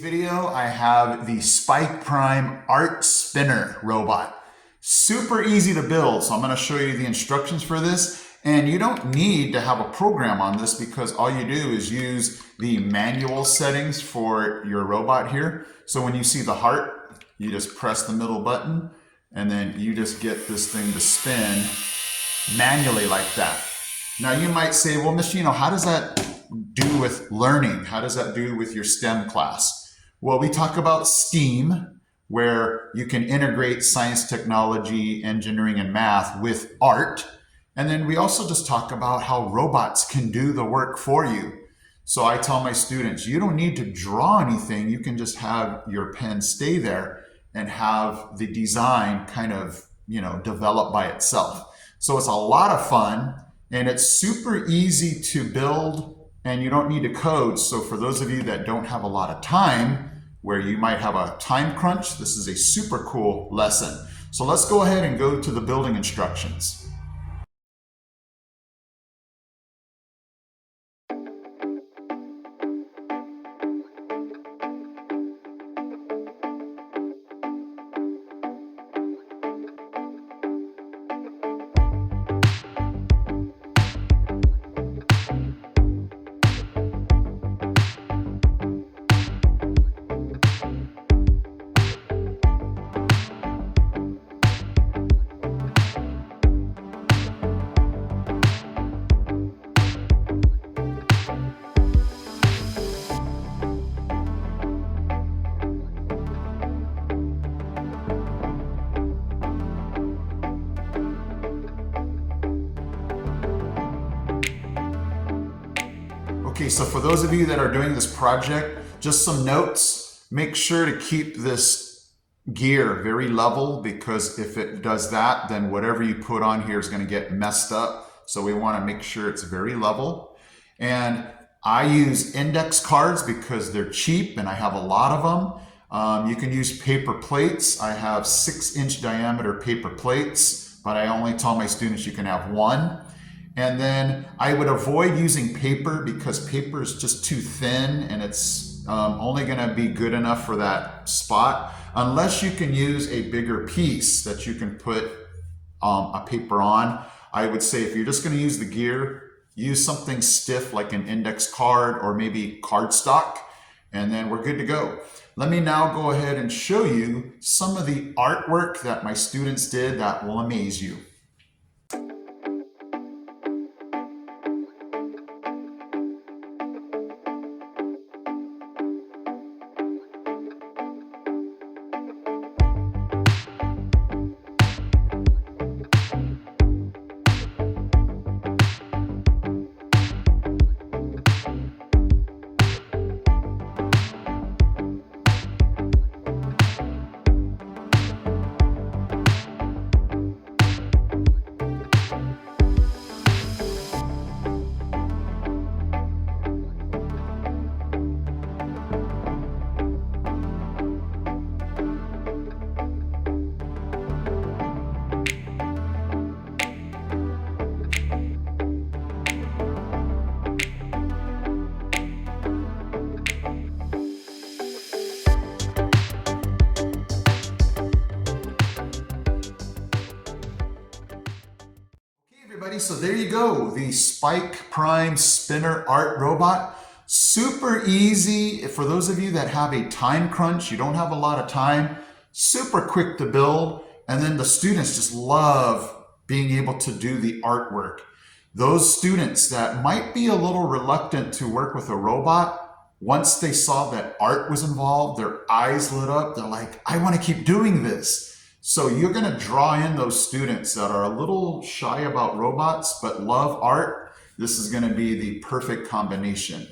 Video, I have the Spike Prime Art Spinner robot. Super easy to build, so I'm going to show you the instructions for this. And you don't need to have a program on this because all you do is use the manual settings for your robot here. So when you see the heart, you just press the middle button and then you just get this thing to spin manually like that. Now you might say, well, Machino, how does that do with learning? How does that do with your STEM class? Well, we talk about STEAM, where you can integrate science, technology, engineering, and math with art. And then we also just talk about how robots can do the work for you. So I tell my students, you don't need to draw anything. You can just have your pen stay there and have the design kind of, develop by itself. So it's a lot of fun and it's super easy to build and you don't need to code. So for those of you that don't have a lot of time, where you might have a time crunch, this is a super cool lesson. So let's go ahead and go to the building instructions. Okay, so for those of you that are doing this project, just some notes. Make sure to keep this gear very level because if it does that, then whatever you put on here is going to get messed up. So we want to make sure it's very level. And I use index cards because they're cheap and I have a lot of them. You can use paper plates. I have 6-inch diameter paper plates, but I only tell my students you can have one. And then I would avoid using paper because paper is just too thin and it's only going to be good enough for that spot unless you can use a bigger piece that you can put a paper on. I would say if you're just going to use the gear, use something stiff like an index card or maybe cardstock, and then we're good to go. Let me now go ahead and show you some of the artwork that my students did that will amaze you. So there you go, the Spike Prime Spinner Art Robot. Super easy for those of you that have a time crunch, you don't have a lot of time, super quick to build, and then the students just love being able to do the artwork. Those students that might be a little reluctant to work with a robot, once they saw that art was involved, their eyes lit up, they're like, I want to keep doing this. So you're going to draw in those students that are a little shy about robots but love art. This is going to be the perfect combination.